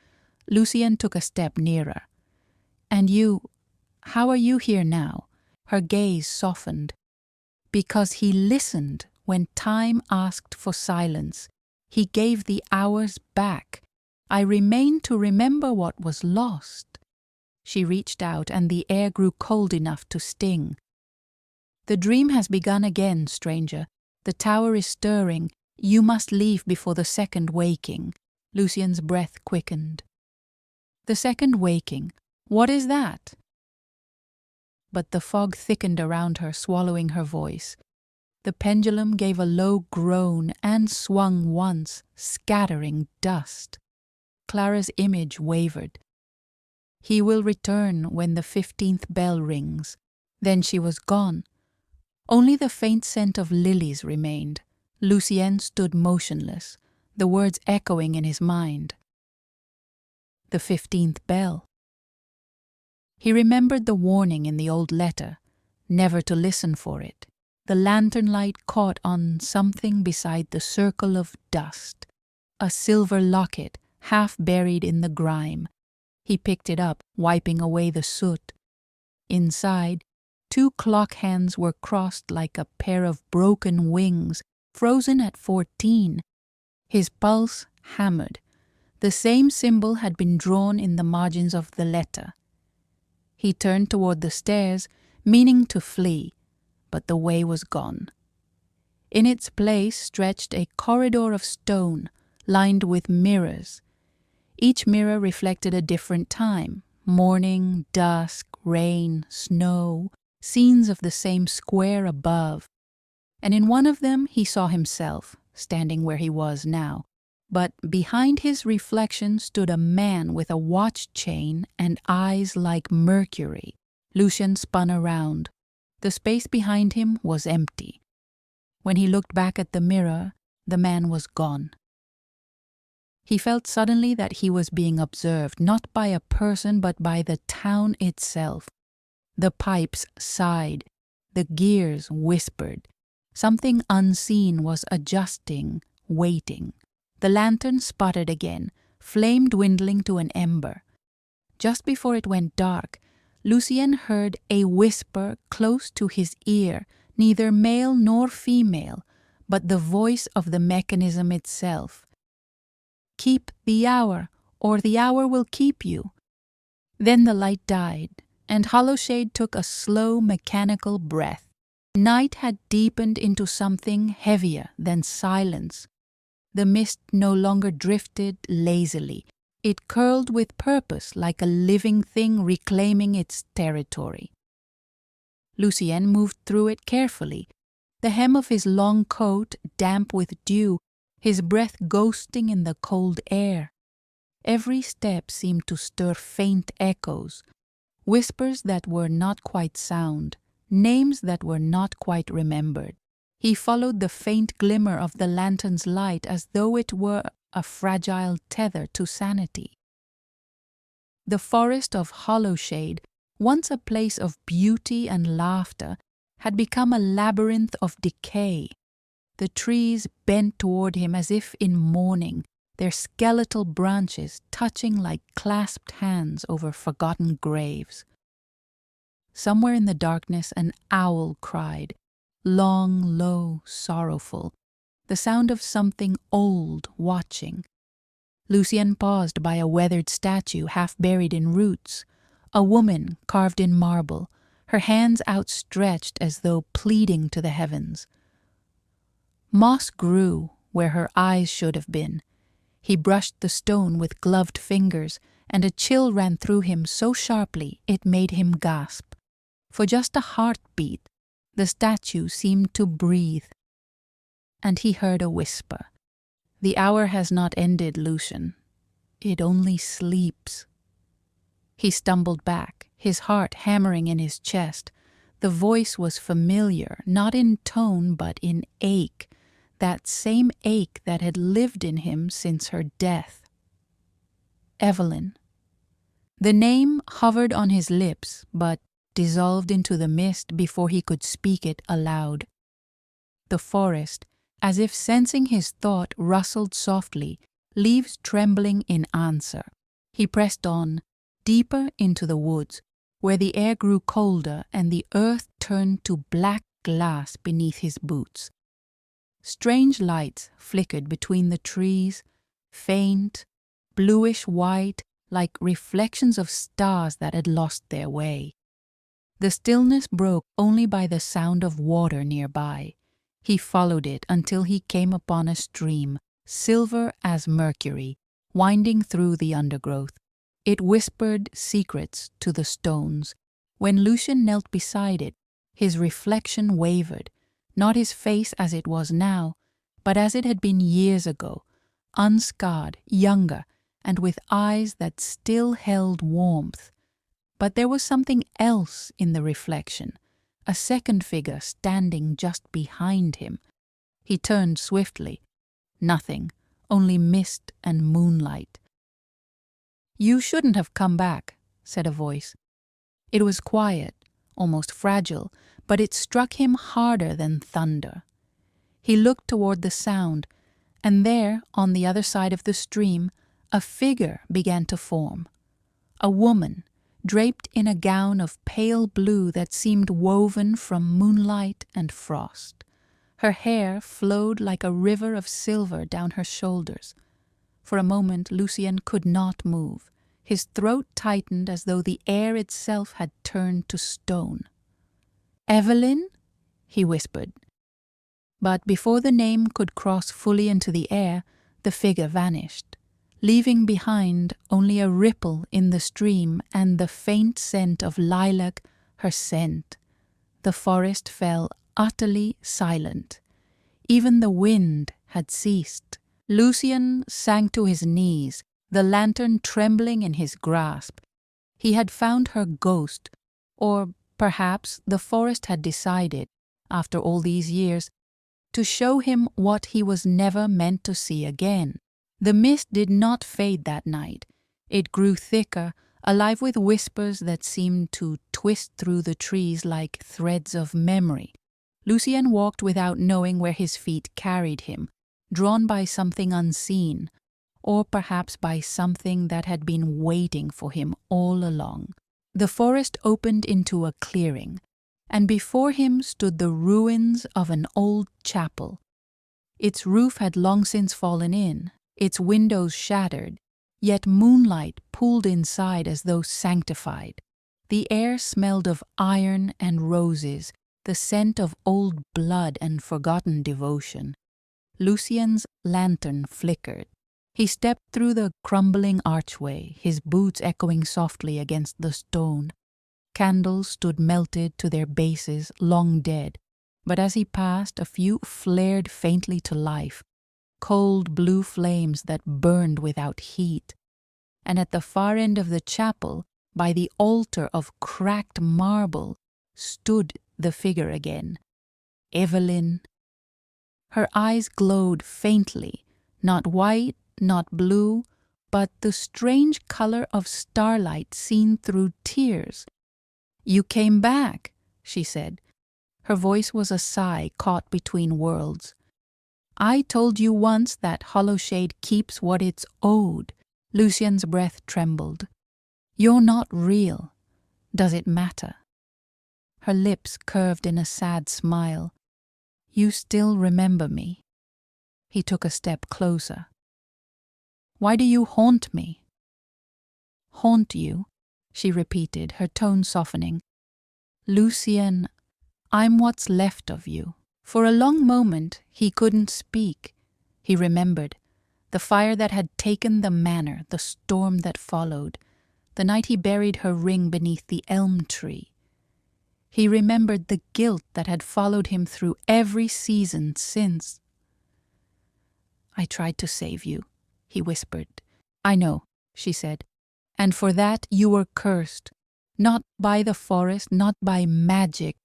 Lucien took a step nearer. "And you, how are you here now?" Her gaze softened. "Because he listened when time asked for silence. He gave the hours back. I remain to remember what was lost." She reached out, and the air grew cold enough to sting. "The dream has begun again, stranger. The tower is stirring. You must leave before the second waking. Lucien's breath quickened. The second waking? What is that? But the fog thickened around her, swallowing her voice. The pendulum gave a low groan and swung once, scattering dust. Clara's image wavered. He will return when the 15th bell rings. Then she was gone. Only the faint scent of lilies remained. Lucien stood motionless, the words echoing in his mind. The 15th bell. He remembered the warning in the old letter, never to listen for it. The lantern light caught on something beside the circle of dust, a silver locket half buried in the grime. He picked it up, wiping away the soot. Inside, 2 clock hands were crossed like a pair of broken wings, frozen at 14. His pulse hammered. The same symbol had been drawn in the margins of the letter. He turned toward the stairs, meaning to flee, but the way was gone. In its place stretched a corridor of stone, lined with mirrors. Each mirror reflected a different time: morning, dusk, rain, snow, scenes of the same square above. And in one of them he saw himself, standing where he was now. But behind his reflection stood a man with a watch chain and eyes like mercury. Lucien spun around. The space behind him was empty. When he looked back at the mirror, the man was gone. He felt suddenly that he was being observed, not by a person but by the town itself. The pipes sighed. The gears whispered. Something unseen was adjusting, waiting. The lantern sputtered again, flame dwindling to an ember. Just before it went dark, Lucien heard a whisper close to his ear, neither male nor female, but the voice of the mechanism itself. "Keep the hour, or the hour will keep you." Then the light died, and Hollowshade took a slow mechanical breath. Night had deepened into something heavier than silence. The mist no longer drifted lazily. It curled with purpose, like a living thing reclaiming its territory. Lucien moved through it carefully, the hem of his long coat damp with dew, his breath ghosting in the cold air. Every step seemed to stir faint echoes, whispers that were not quite sound, names that were not quite remembered. He followed the faint glimmer of the lantern's light as though it were a fragile tether to sanity. The forest of Hollowshade, once a place of beauty and laughter, had become a labyrinth of decay. The trees bent toward him as if in mourning, their skeletal branches touching like clasped hands over forgotten graves. Somewhere in the darkness an owl cried, long, low, sorrowful, the sound of something old watching. Lucien paused by a weathered statue half buried in roots, a woman carved in marble, her hands outstretched as though pleading to the heavens. Moss grew where her eyes should have been. He brushed the stone with gloved fingers, and a chill ran through him so sharply it made him gasp. For just a heartbeat, the statue seemed to breathe. And he heard a whisper. "The hour has not ended, Lucien. It only sleeps." He stumbled back, his heart hammering in his chest. The voice was familiar, not in tone but in ache, that same ache that had lived in him since her death. Evelyn. The name hovered on his lips, but dissolved into the mist before he could speak it aloud. The forest, as if sensing his thought, rustled softly, leaves trembling in answer. He pressed on, deeper into the woods, where the air grew colder and the earth turned to black glass beneath his boots. Strange lights flickered between the trees, faint, bluish-white, like reflections of stars that had lost their way. The stillness broke only by the sound of water nearby. He followed it until he came upon a stream, silver as mercury, winding through the undergrowth. It whispered secrets to the stones. When Lucian knelt beside it, his reflection wavered, not his face as it was now, but as it had been years ago, unscarred, younger, and with eyes that still held warmth. But there was something else in the reflection, a second figure standing just behind him. He turned swiftly. Nothing, only mist and moonlight. "You shouldn't have come back," said a voice. It was quiet, almost fragile, but it struck him harder than thunder. He looked toward the sound, and there, on the other side of the stream, a figure began to form. A woman, draped in a gown of pale blue that seemed woven from moonlight and frost. Her hair flowed like a river of silver down her shoulders. For a moment Lucian could not move. His throat tightened as though the air itself had turned to stone. "Evelyn?" he whispered. But before the name could cross fully into the air, the figure vanished, leaving behind only a ripple in the stream and the faint scent of lilac, her scent. The forest fell utterly silent. Even the wind had ceased. Lucian sank to his knees, the lantern trembling in his grasp. He had found her ghost, or perhaps the forest had decided, after all these years, to show him what he was never meant to see again. The mist did not fade that night. It grew thicker, alive with whispers that seemed to twist through the trees like threads of memory. Lucian walked without knowing where his feet carried him, drawn by something unseen, or perhaps by something that had been waiting for him all along. The forest opened into a clearing, and before him stood the ruins of an old chapel. Its roof had long since fallen in, its windows shattered, yet moonlight pooled inside as though sanctified. The air smelled of iron and roses, the scent of old blood and forgotten devotion. Lucian's lantern flickered. He stepped through the crumbling archway, his boots echoing softly against the stone. Candles stood melted to their bases, long dead, but as he passed, a few flared faintly to life, cold blue flames that burned without heat. And at the far end of the chapel, by the altar of cracked marble, stood the figure again. Evelyn. Her eyes glowed faintly, not white, not blue, but the strange color of starlight seen through tears. "You came back," she said. Her voice was a sigh caught between worlds. "I told you once that Hollowshade keeps what it's owed." Lucian's breath trembled. "You're not real. Does it matter?" Her lips curved in a sad smile. "You still remember me." He took a step closer. "Why do you haunt me?" "Haunt you?" she repeated, her tone softening. "Lucian, I'm what's left of you." For a long moment he couldn't speak. He remembered the fire that had taken the manor, the storm that followed, the night he buried her ring beneath the elm tree. He remembered the guilt that had followed him through every season since. "I tried to save you," he whispered. "I know," she said, "and for that you were cursed, not by the forest, not by magic,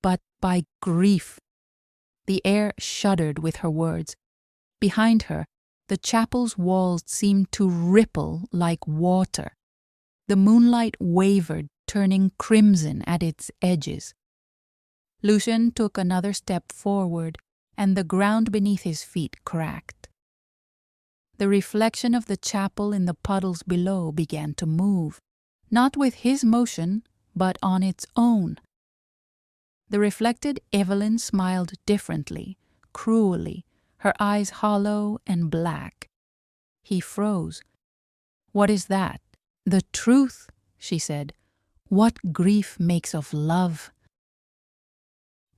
but by grief." The air shuddered with her words. Behind her, the chapel's walls seemed to ripple like water. The moonlight wavered, turning crimson at its edges. Lucian took another step forward, and the ground beneath his feet cracked. The reflection of the chapel in the puddles below began to move, not with his motion, but on its own. The reflected Evelyn smiled differently, cruelly, her eyes hollow and black. He froze. "What is that?" "The truth," she said. "What grief makes of love."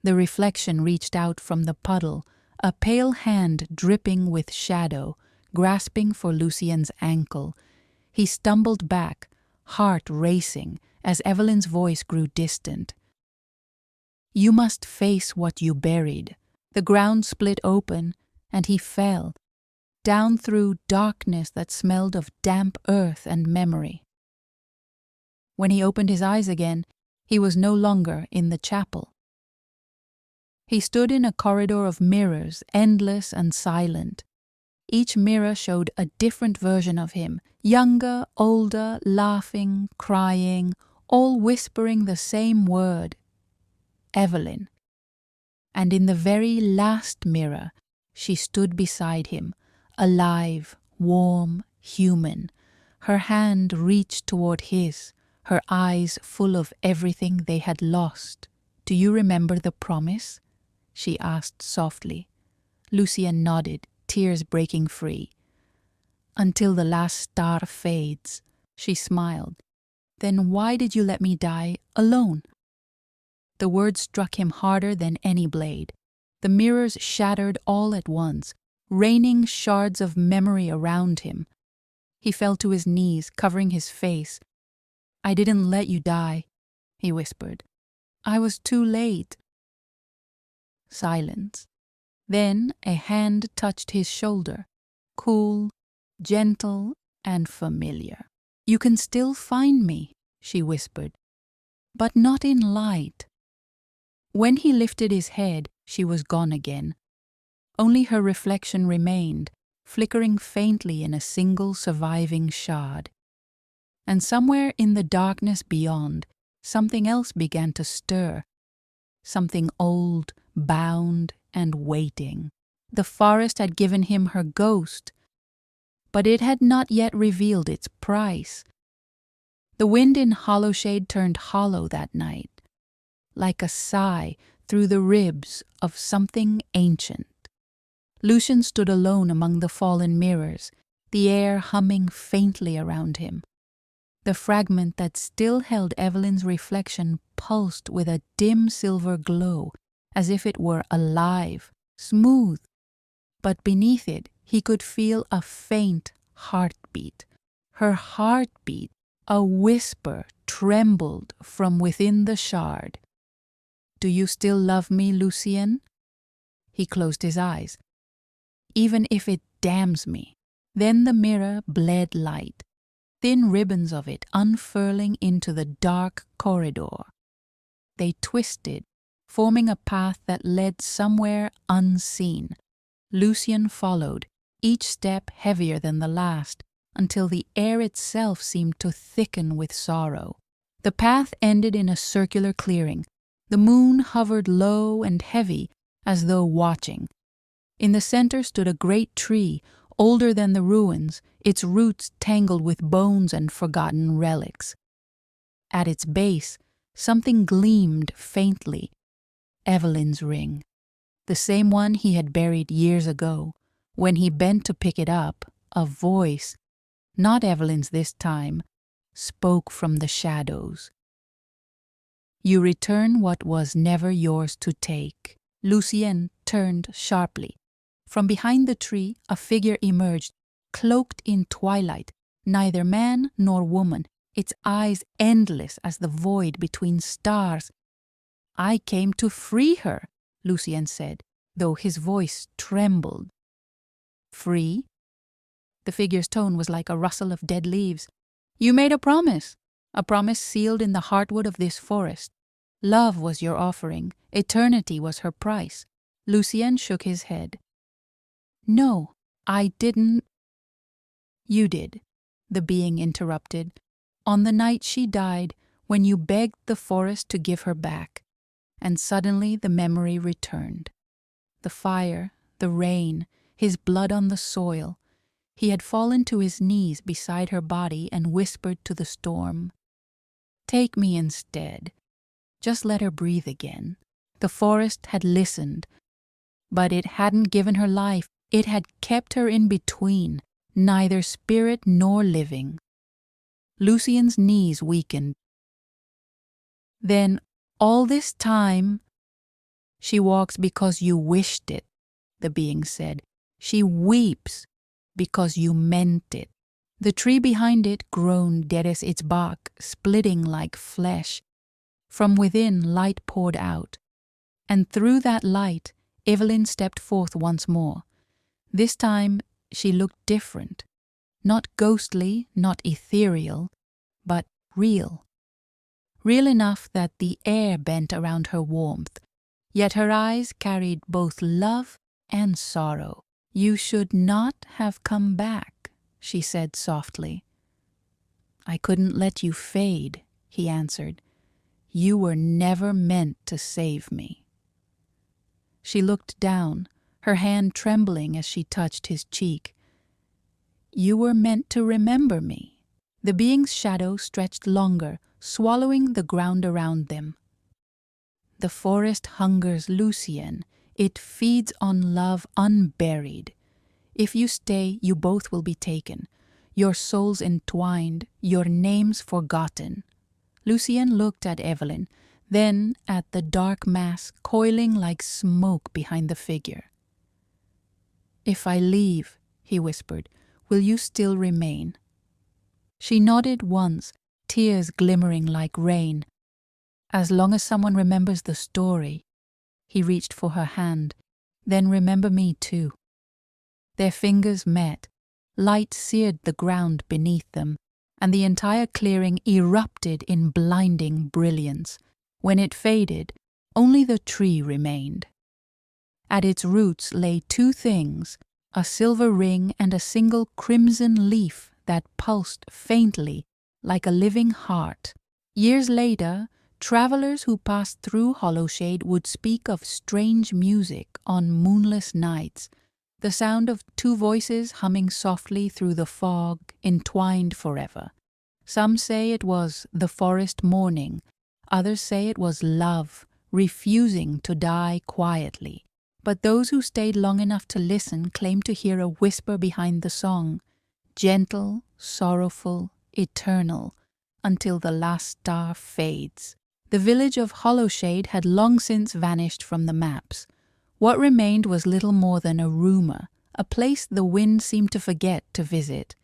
The reflection reached out from the puddle, a pale hand dripping with shadow, grasping for Lucien's ankle. He stumbled back, heart racing, as Evelyn's voice grew distant. "You must face what you buried." The ground split open, and he fell, down through darkness that smelled of damp earth and memory. When he opened his eyes again, he was no longer in the chapel. He stood in a corridor of mirrors, endless and silent. Each mirror showed a different version of him, younger, older, laughing, crying, all whispering the same word: Evelyn. And in the very last mirror, she stood beside him, alive, warm, human. Her hand reached toward his, her eyes full of everything they had lost. "Do you remember the promise?" she asked softly. Lucien nodded, tears breaking free. "Until the last star fades," she smiled. "Then why did you let me die alone?" The words struck him harder than any blade. The mirrors shattered all at once, raining shards of memory around him. He fell to his knees, covering his face. "I didn't let you die," he whispered. "I was too late." Silence. Then a hand touched his shoulder, cool, gentle, and familiar. "You can still find me," she whispered, "but not in light." When he lifted his head, she was gone again. Only her reflection remained, flickering faintly in a single surviving shard. And somewhere in the darkness beyond, something else began to stir. Something old, bound, and waiting. The forest had given him her ghost, but it had not yet revealed its price. The wind in Hollowshade turned hollow that night, like a sigh through the ribs of something ancient. Lucien stood alone among the fallen mirrors, the air humming faintly around him. The fragment that still held Evelyn's reflection pulsed with a dim silver glow, as if it were alive, smooth. But beneath it, he could feel a faint heartbeat. Her heartbeat, a whisper, trembled from within the shard. "Do you still love me, Lucien?" He closed his eyes. "Even if it damns me." Then the mirror bled light, thin ribbons of it unfurling into the dark corridor. They twisted, forming a path that led somewhere unseen. Lucien followed, each step heavier than the last, until the air itself seemed to thicken with sorrow. The path ended in a circular clearing. The moon hovered low and heavy, as though watching. In the center stood a great tree, older than the ruins, its roots tangled with bones and forgotten relics. At its base, something gleamed faintly. Evelyn's ring. The same one he had buried years ago. When he bent to pick it up, a voice, not Evelyn's this time, spoke from the shadows. "You return what was never yours to take." Lucien turned sharply. From behind the tree, a figure emerged, cloaked in twilight, neither man nor woman, its eyes endless as the void between stars. "I came to free her," Lucien said, though his voice trembled. "Free?" The figure's tone was like a rustle of dead leaves. "You made a promise sealed in the heartwood of this forest. Love was your offering, eternity was her price." Lucien shook his head. "No, I didn't." "You did," the being interrupted, "on the night she died, when you begged the forest to give her back." And suddenly the memory returned. The fire, the rain, his blood on the soil. He had fallen to his knees beside her body and whispered to the storm, "Take me instead. Just let her breathe again." The forest had listened, but it hadn't given her life. It had kept her in between, neither spirit nor living. Lucien's knees weakened. "Then, all this time," She walks because you wished it, the being said. She weeps because you meant it. The tree behind it groaned dead as its bark, splitting like flesh. From within, light poured out. And through that light, Evelyn stepped forth once more. This time, she looked different. Not ghostly, not ethereal, but real. Real enough that the air bent around her warmth, yet her eyes carried both love and sorrow. "You should not have come back," she said softly. "I couldn't let you fade," he answered. "You were never meant to save me." She looked down, her hand trembling as she touched his cheek. "You were meant to remember me." The being's shadow stretched longer, swallowing the ground around them. "The forest hungers, Lucien. It feeds on love unburied. If you stay, you both will be taken, your souls entwined, your names forgotten." Lucien looked at Evelyn, then at the dark mass coiling like smoke behind the figure. "If I leave," he whispered, "will you still remain?" She nodded once, tears glimmering like rain. "As long as someone remembers the story." He reached for her hand. "Then remember me too." Their fingers met. Light seared the ground beneath them, and the entire clearing erupted in blinding brilliance. When it faded, only the tree remained. At its roots lay two things, a silver ring and a single crimson leaf that pulsed faintly like a living heart. Years later, travelers who passed through Hollowshade would speak of strange music on moonless nights, the sound of two voices humming softly through the fog, entwined forever. Some say it was the forest mourning, others say it was love, refusing to die quietly. But those who stayed long enough to listen claimed to hear a whisper behind the song, gentle, sorrowful, eternal, until the last star fades. The village of Hollowshade had long since vanished from the maps. What remained was little more than a rumor, a place the wind seemed to forget to visit.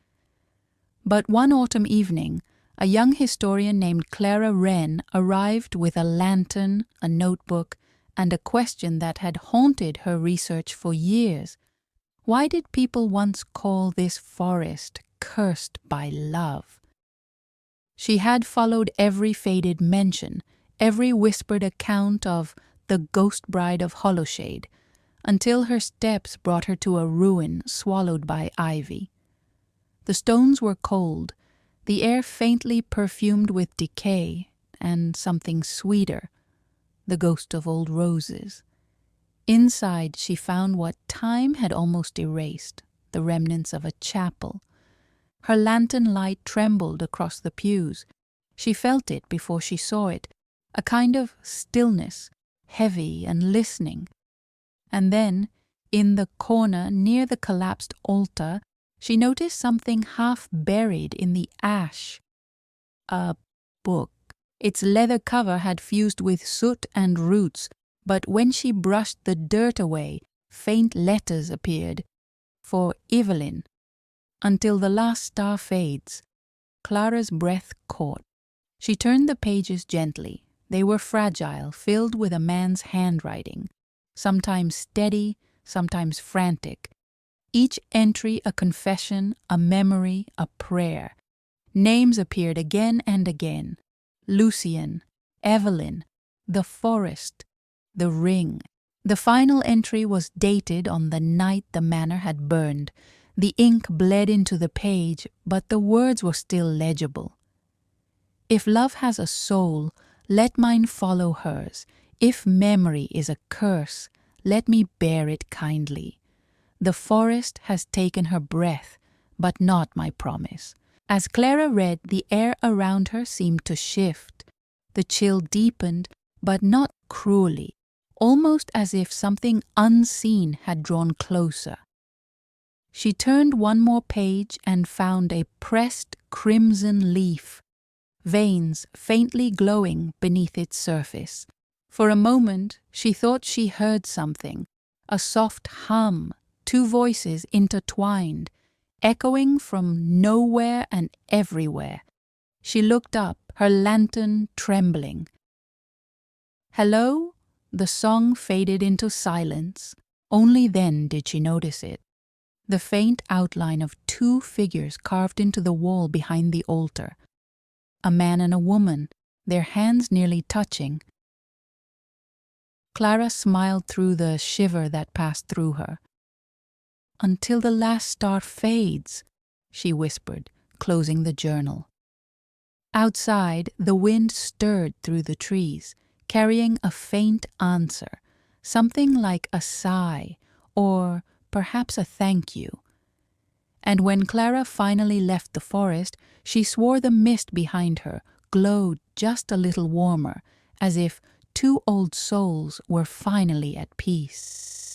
But one autumn evening, a young historian named Clara Wren arrived with a lantern, a notebook, and a question that had haunted her research for years. Why did people once call this forest cursed by love? She had followed every faded mention, every whispered account of the ghost bride of Hollowshade, until her steps brought her to a ruin swallowed by ivy. The stones were cold, the air faintly perfumed with decay and something sweeter, the ghost of old roses. Inside she found what time had almost erased, the remnants of a chapel. Her lantern light trembled across the pews. She felt it before she saw it, a kind of stillness, heavy and listening. And then, in the corner near the collapsed altar, she noticed something half buried in the ash. A book. Its leather cover had fused with soot and roots, but when she brushed the dirt away, faint letters appeared. For Evelyn. Until the last star fades. Clara's breath caught. She turned the pages gently. They were fragile, filled with a man's handwriting, sometimes steady, sometimes frantic. Each entry a confession, a memory, a prayer. Names appeared again and again. Lucien, Evelyn, the forest, the ring. The final entry was dated on the night the manor had burned. The ink bled into the page, but the words were still legible. "If love has a soul, let mine follow hers. If memory is a curse, let me bear it kindly. The forest has taken her breath, but not my promise." As Clara read, the air around her seemed to shift. The chill deepened, but not cruelly, almost as if something unseen had drawn closer. She turned one more page and found a pressed crimson leaf, veins faintly glowing beneath its surface. For a moment, she thought she heard something, a soft hum, two voices intertwined, echoing from nowhere and everywhere. She looked up, her lantern trembling. "Hello?" The song faded into silence. Only then did she notice it. The faint outline of two figures carved into the wall behind the altar. A man and a woman, their hands nearly touching. Clara smiled through the shiver that passed through her. "Until the last star fades," she whispered, closing the journal. Outside, the wind stirred through the trees, carrying a faint answer, something like a sigh, or perhaps a thank you. And when Clara finally left the forest, she swore the mist behind her glowed just a little warmer, as if two old souls were finally at peace.